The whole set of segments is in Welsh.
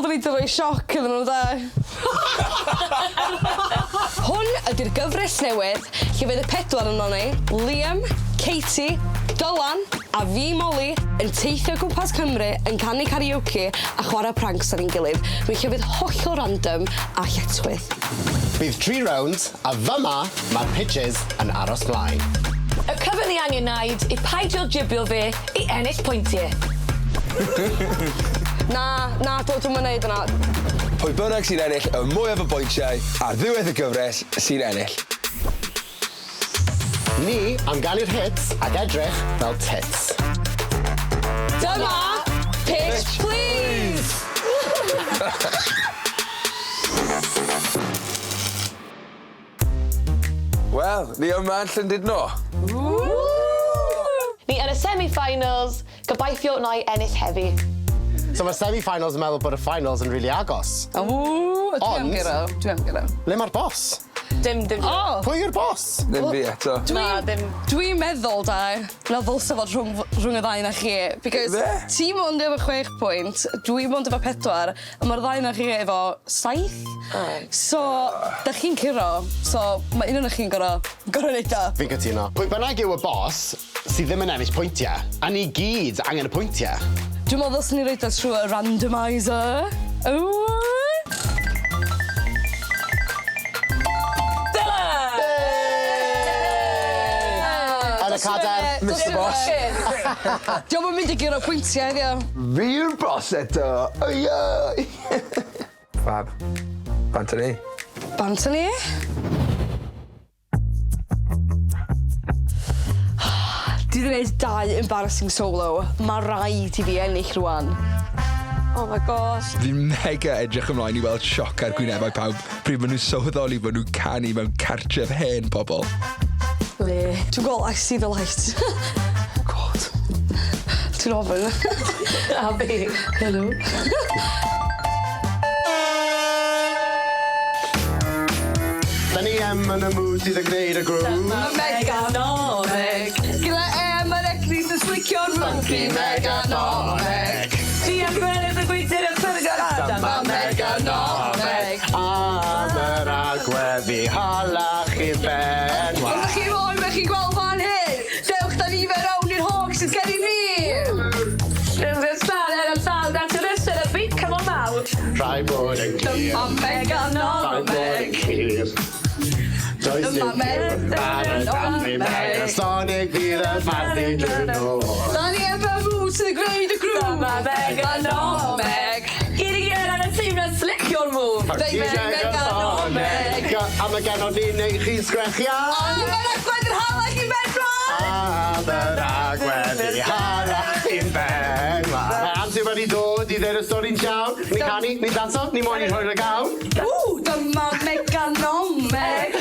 meddwl dyn ni roi sioc iddyn nhw, da. Hwn ydy'r gyfres newydd lle fydd y pedwar yn ni, Liam, Katie, Dylan a fi, Molly, yn teithio gwmpas Cymru yn canu karaoke a chwarae pranks ar ein gilydd. Rwy'n llefydd hollol random a lletchwydd. Bydd 3 rounds a fyma mae'r pitches yn aros mlaen. Y cyfan ni angen wneud i paidio jibio fi i ennill pwyntiau. Na, dwi'n mynd yna. Pwy bynnag sy'n ennill y mwyaf y bwyntiau ar ddiwedd y gyfres sy'n ennill. Ni am ganu'r hits ac edrych fel tits. Dyma Pitch Please! Wel, ni yma yn Llandudno. Ni yn y semi-finals, gobeithio na i ennill heddi. So mae'r semi-finals yn meddwl bod y finals yn rili agos. Dwi am gyro. Le mae'r boss? Dim. Pwy yw'r boss? Ddim fi eto. Dwi'n meddwl, da, na ddylse fod rhwng y ddau na chi. Because ti mond efo 6 pwynt, dwi mond efo 4, a mae'r ddau na chi efo 7. So, da chi'n curo. So, mae un o'n chi'n gorau neud o. Fi'n cytuno. Pwy bynnag yw y boss sydd ddim yn ennill pwyntiau, a ni gyd angen y pwyntiau. Dwi'n meddwl ddylse ni roed o trwy y randomizer. Yn y cader, Mr Boss. Diolch yn mynd i giro pwyntiau, iddio. Fi yw'r boss eto. Oi. Fab. Bant ni. Bant ni? Dwi wedi gwneud 2 embarrassing solo. Mae rhaid i fi ennill rwan. Oh my gosh. Fi'n mega edrych ymlaen i weld sioc ar gwynebau pawb pryd maen nhw'n sylweddoli bod nhw'n canu mewn cartref hen pobl. Le. Dwi'n gweld I see the light. God. Ti'n ofyn? A fi. Hello. Da ni yn y mood sydd yn gwneud y grŵp. Meganomic. Gyda yr egni sy'n slicio'r monkey meganomic. Ti am gwneud y gweithio'r ysbryd dyma meganomic. Am yr agweddi halach i ben. Ond chi moyn, mae chi'n gweld fan hyn. Dewch da ni fe rown i'r hog sydd gen i fi. Rwy'n sal yn sal dan sy'n ystod y beat, come on out. Rhai bod yn clir. Dyma meganomic. Does dim clir. Ar y daflu megasonic fydd yn ffardi drwy nhw. Da ni efo mwyd sydd yn gwneud y grŵp. Dyma meganomic. Gyd ar y tîm yn slicio'r move. Meganomic. A mae gen o'n ni'n neud chi sgrechian. Ond mae'n agwedd yr halach i bedron. Am yr agweddi halach i'n ben. Mae amser wedi dod i ddweud y stori'n llawn. Ni canu, ni danso, ni moyn i rhoi'r gawn. Dyma meganomic.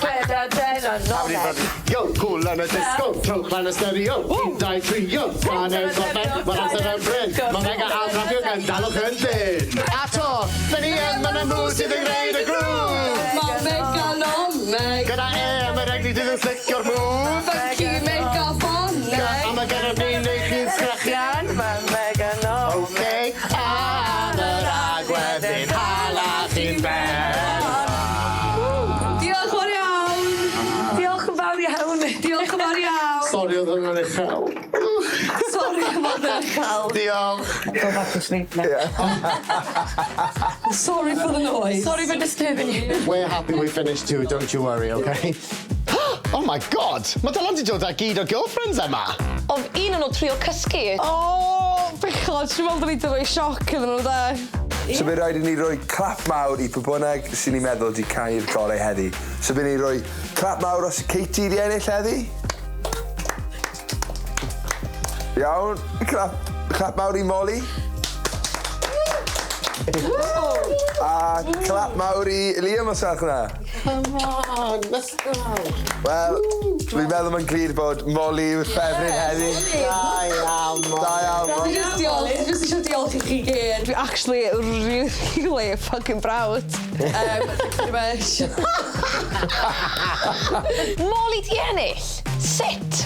Gweda meganomic. Yo, cool yn y disco, trwch lan y stereo. 1, 2, 3, yo, ganau gorffen, mae'n amser yn bryn. Mae mega aldrafio gan dalwch yn dyn. A to, da ni yn y mood sydd yn gwneud y grŵp. Dyma meganomic. Gyda mae'r egni sydd yn slicio'r move. Funky megaphonic. A mae gen o'n ni'n chi'n sgrechian. Okay, am yr agweddi'n halach i'n ben. Diolch yn iawn. Diolch yn fawr iawn. Diolch yn fawr iawn. Sori oedd hwnna'n uchel. Sorry am fod yn uchel. Diolch. Go back to sleep now. Sorry for the noise. Sorry for disturbing you. We're happy we finished too, don't you worry, okay? Oh my god! Mae Dylan di dod â gyd o girlfriends yma. Oedd un yn o trio cysgu. Bechod, dwi'n meddwl dyn ni roi sioc iddyn nhw, da. So bydd rhaid i ni roi clap mawr i pwy bynnag sy'n ni'n meddwl di canu'r gorau heddi. So bydd ni roi clap mawr os y Katie di ennill heddi. Iawn, clap mawr i Molly. A clap mawr i Liam os ewch hwnna. Come on, let's go. Wel, fi'n meddwl mae'n glir bod Molly yw'r ffefryn heddi. Da iawn, Da iawn. Dwi jyst eisiau diolch i chi gyd. Dwi actually really fucking proud. Molly di ennill. Sut?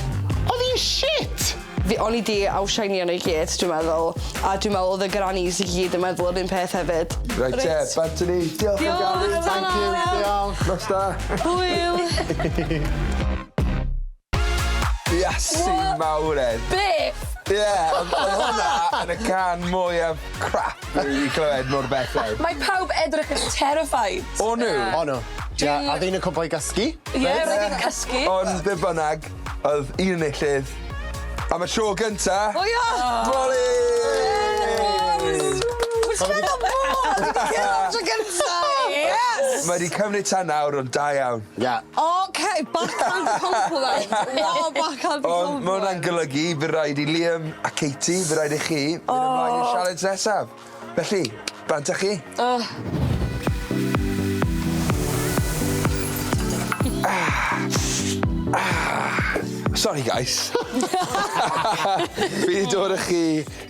Oedd hi'n shit! O'n i di awsianio nhw i gyd, dwi'n meddwl. A dwi'n meddwl oedd y grannies i gyd yn meddwl yr un peth hefyd. Right te, bant ni. Diolch am gael. Thank you, diolch. Nos da. Hwyl! Iasu mawr Ed. Beth? Ie, ond hwnna yn y can mwyaf crap fi wedi clywed mor bethau. Mae pawb edrych yn terrified. O nhw? O no. Ia, a ddyn yn cwbl i gysgu. Ie, roedd hi'n cysgu. Ond be bynnag, oedd un enillydd am y tro gynta. O ia! Molly! Mae wedi cymryd tan nawr ond da iawn. Ia. OK, backhand compliment. Wow, backhand Ond mae hwnna'n compliment. golygu bydd rhaid i Liam a Katie, bydd rhaid i chi fynd ymlaen i'r challenge nesaf. Felly, bant â chi. Sorry guys. Fi wedi dod â chi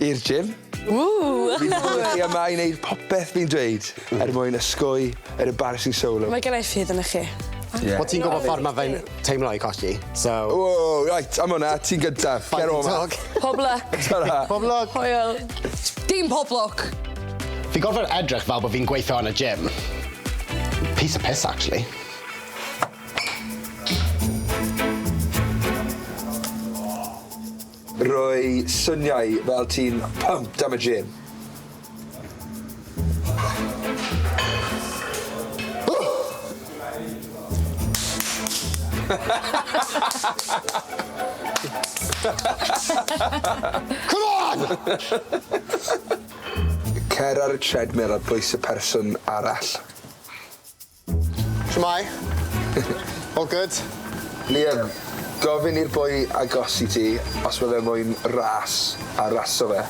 i'r gym. Fi wedi dod â chi yma i wneud popeth fi'n dweud mwyn ysgwy yr embarrassing solo. Mae gennau ffydd yn chi. Wel, ti'n gwybod ffordd mae fe'n teimlo i colli, so... Whoa, right, am hwnna, ti'n gyntaf. Ger o ma. Pob luck. Ta-ra. Pob lwc. Hwyl. Dim poblwc. Fi gorfod edrych fel bod fi'n gweithio yn y gym. Piece of piss, actually. Rwy syniau fel ti'n pumped am y gym. Come on! Cer ar y treadmill a bwys y person arall. Shmai? All good? Liam, gofyn i'r boi agosi ti os mae fe moyn ras a raso fe.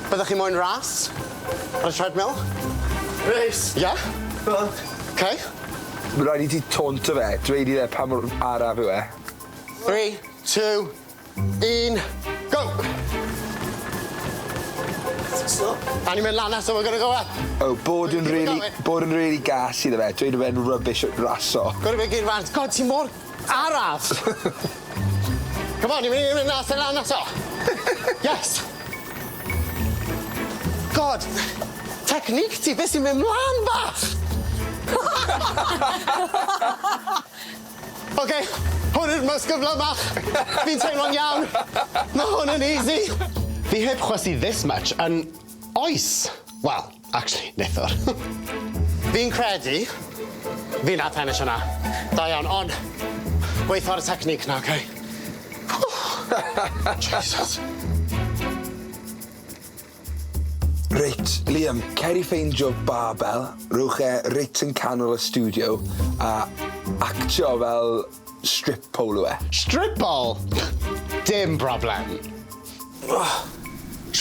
Byddech chi moyn ras? Ar y treadmill? Race? Yeah? Okay. Mae rhaid i ti tonto fe, dweud i dde pa mor araf yw e. 3, 2, 1, go! A ni'n mynd lan so we're gonna go up. O, bod yn really gas iddo fe, dweud i fe'n rubbish raso. Gwyd i fe gyd rhan. God, ti'n mor araf! Come on, ni'n mynd nas lan eto. Yes! God, technique ti, beth sy'n mynd mlaen bach? OK, hwn yw'r most gyflym bach. Fi'n teimlo'n iawn. Mae hwn yn easy. Fi heb chwysu this much yn oes. Well, actually, nithwr. Fi'n credu fi'n nath ennill hwnna. Da iawn, ond weithio ar y technique na, OK? Jesus. Reit, Liam, cer i ffeindio barbell, rwch e reit yn canol y studio a actio fel strip pole e. Strip ball? Dim problem.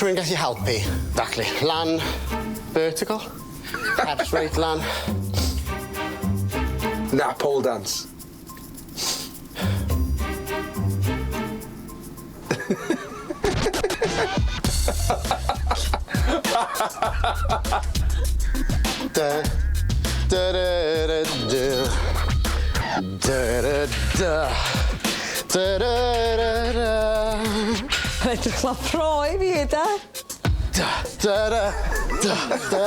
Rwy'n gallu helpu. Daclu. Lan vertical. Head straight lan. Na, pole dance. Da, da, da, da, da. Da, da, da. Da, da, da, da. Edrych la pro i fi, da. Da, da, da, da, da,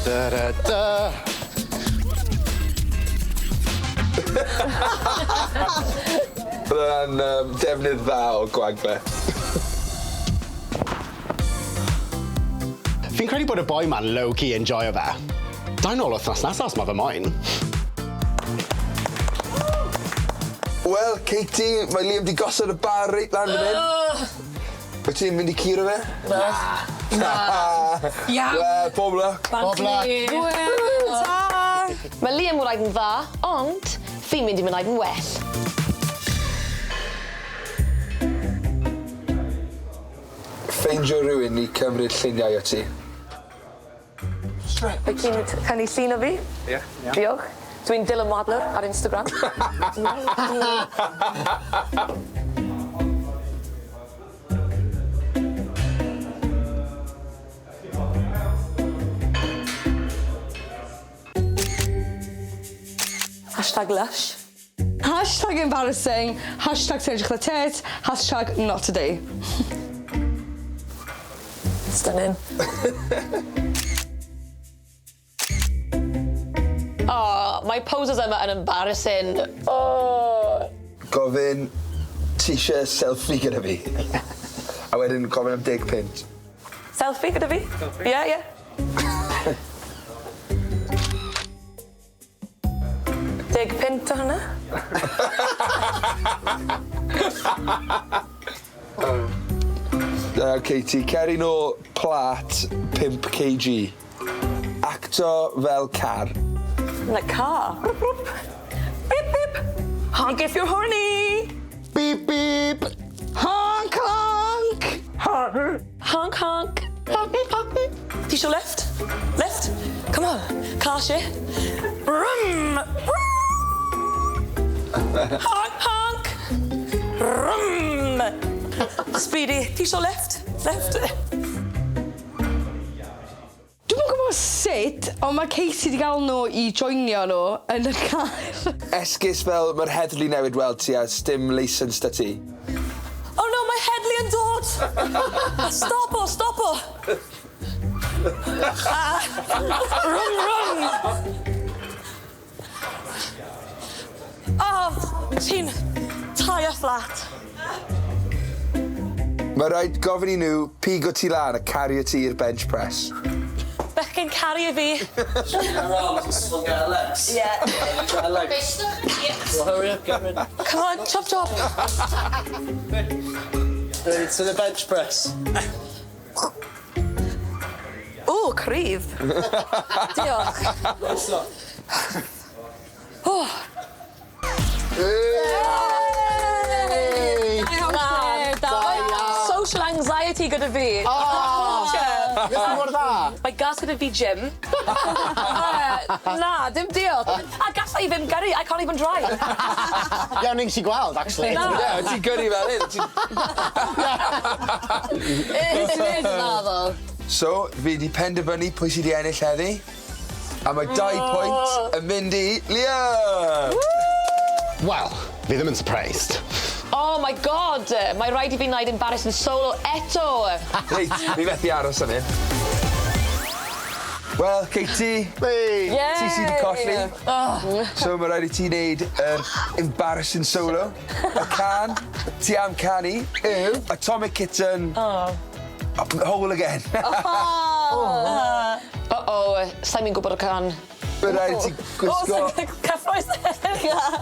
da, da, da. Bydd hwnna'n defnydd dda o gwagfa. Fi'n credu bod y boi ma'n low-key enjoyo fe. Da'n ôl wythnos nesaf os mae fe moyn. Wel, Katie, mae Liam di gosod y bar reit lan fan hyn. Wyt ti'n mynd i curo fe? Na. Iawn. Wel, pob luck. Pob luck. Mae Liam wraidd yn dda, ond fi'n mynd i mynd yn well. Ffeindio rhywun i cymryd lluniau o ti. Wyt ti'n cynnu llun o fi? Ie. Diolch. Dwi'n Dylan Wadler ar Instagram. #lush. Hi Hashtag embarrassing, hashtag sejrych the tit, hashtag not today. Stunning. Oh, my poses yma yn embarrassing. Oh. Gofyn ti eisiau selfie gyda fi. A wedyn gofyn am 10 pint. Selfie gyda fi? Yeah. Dig pint o hwnna? Katie, ceri nôl plat 5 kg. Acto fel car. In a car. Beep, beep. Honk if you're horny. Beep, beep. Honk, honk! Honk, honk. Honk, honk. Ti isio left? Left? Come on. Car shit. Brum. Honk, honk. Brum. Speedy. Ti isio left? Left. Dwi'n gwybod sut, ond mae Casey wedi gael nhw I joinio nhw yn y car. Esgus fel mae'r heddlu newid weld ti a stim leisens da ti. Oh no, mae Headley yn dod! Stop o! Run! Oh, ti'n tyre flat. Mae rhaid gofyn I nhw pigo ti lan a cario ti i'r bench press. Bechgyn cario fi. We'll get a legs. Yeah. Get a legs. Well, hurry up, get ready. Come on, chop. Ready to the bench press. Ooh, cryf. Diolch. Oh. Social anxiety gyda fi. Ges ti mor dda? Mae gas gyda fi gym. Na, dim diolch. A gallai ddim gyrru, I can't even drive. Iawn ni'n si gweld, actually. Na. Ie, ti'n gyrru fel hyn. So, fi di penderfynu pwy sydd wedi ennill heddi. A mae 2 pwynt yn mynd I Liam! Wel, fi ddim yn surprised. Oh my god, mae rhaid I fi wneud embarrassing solo eto. Reit, fi methu aros am hyn. Wel, Katie, ti sydd wedi colli. So mae rhaid I ti wneud yr embarrassing solo. Y can, ti am canu, yw Atomic Kitten, Whole Again. Sa'n mi'n gwybod y can. Mae rhaid I ti gwisgo Cyffroes.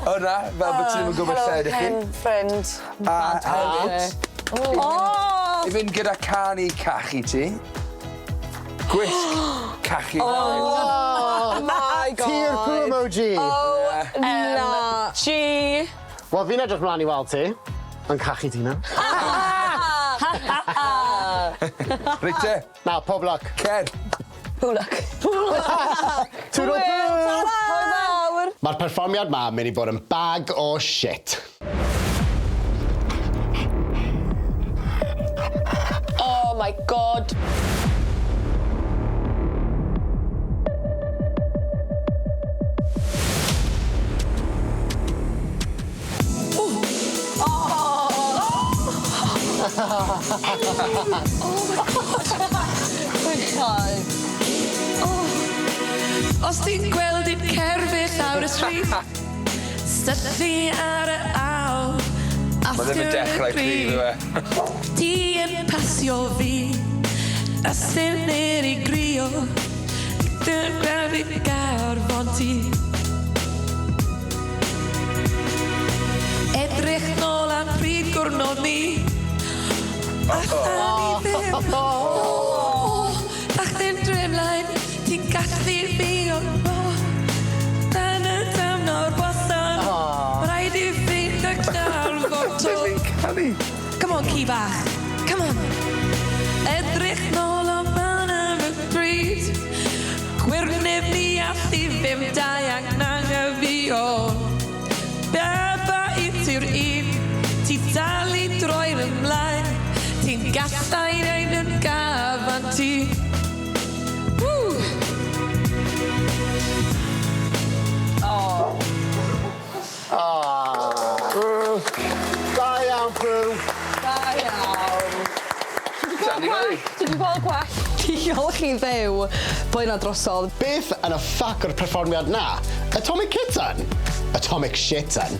hwnna, fel bod ti ddim yn gwybod lle ydych chi. Friend. A hefyd, I fynd gyda canu cachu ti. Gwisg cachu. Oh my god. Tear poo emoji. Na. G. Wel, fi'n edrych mlaen I weld ti. Yn cachu ti na. Reit te, Na, pob luck. cer. Pwlwc. Toodle poo! Hwyl. Mae'r perfformiad ma mynd I bod yn bag o shit. Oh my god. Os ti'n gweld i'n cerfyd lawr y stryd, sydlu ar y awl, Mae ddim yn dechrau prif yw e. Di yn pasio fi, ysyn i'r I grio, dy'r gweld i'n garfon ti. Edrych nôl am pryd gwrnod ni, allan I ddim. Ach ddim dremlaen, ti'n gallu fi o'r dan y damno'r bosan. Rhaid I fi dy garfon to. Come on, ci bach. Come on. Edrych nôl o man am y bryd. Gwirneb ni allu ddim dau angen fi o. Beba I ti'r un, ti dal I droi'r ymlaen. Ti'n gallai neud yn gafan ti. Dwi 'di gweld gwell. Diolch i ddew. Blaena drosodd. Beth yn y ffac o'r perfformiad na? Atomic Kitten? Atomic Shitten?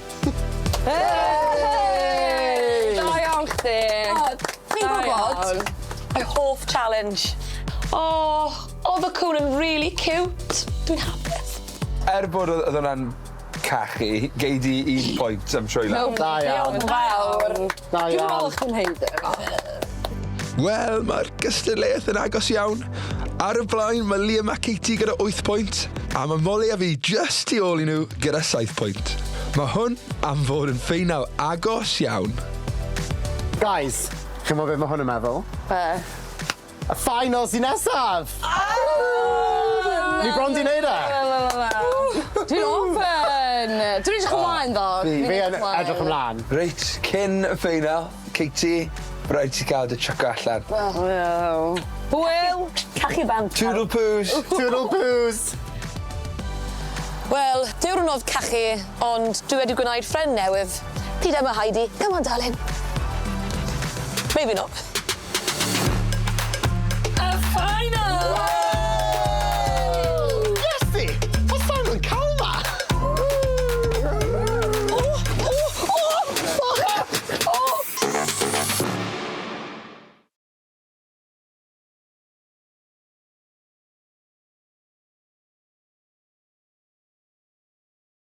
Hey! Da iawn chdi. Chi'n gwybod? My hoff challenge. Oh, oedd y cwn yn really cute. Dwi'n hapus. Bod oedd hwnna'n cachu, gei di 1 pwynt am trwylo. Da iawn. Fawr. Da Dwi'n iawn. meddwl chdi'n heid. Wel, mae'r gystadleuaeth yn agos iawn. Ar y blaen, mae Liam a Katie gyda 8 pwynt, a mae Molly a fi just tu ôl I nhw gyda 7 pwynt. Mae hwn am fod yn ffeinal agos iawn. Guys, chi'n meddwl beth mae hwn yn meddwl? Y finals I nesaf! Ni bron di neud e? Dwi'n open. Dwi'n edrych ymlaen ddo. Fi yn edrych ymlaen. Reit, cyn y ffeinal, Katie, rhaid ti gael dy chuco allan. Hwyl. Cachu bant. Toodle poos. Toodle poos! Wel, diwrnod cachu, ond dwi wedi gwneud ffrind newydd. Pryd yma, Heidi. Come on, darling. Maybe not.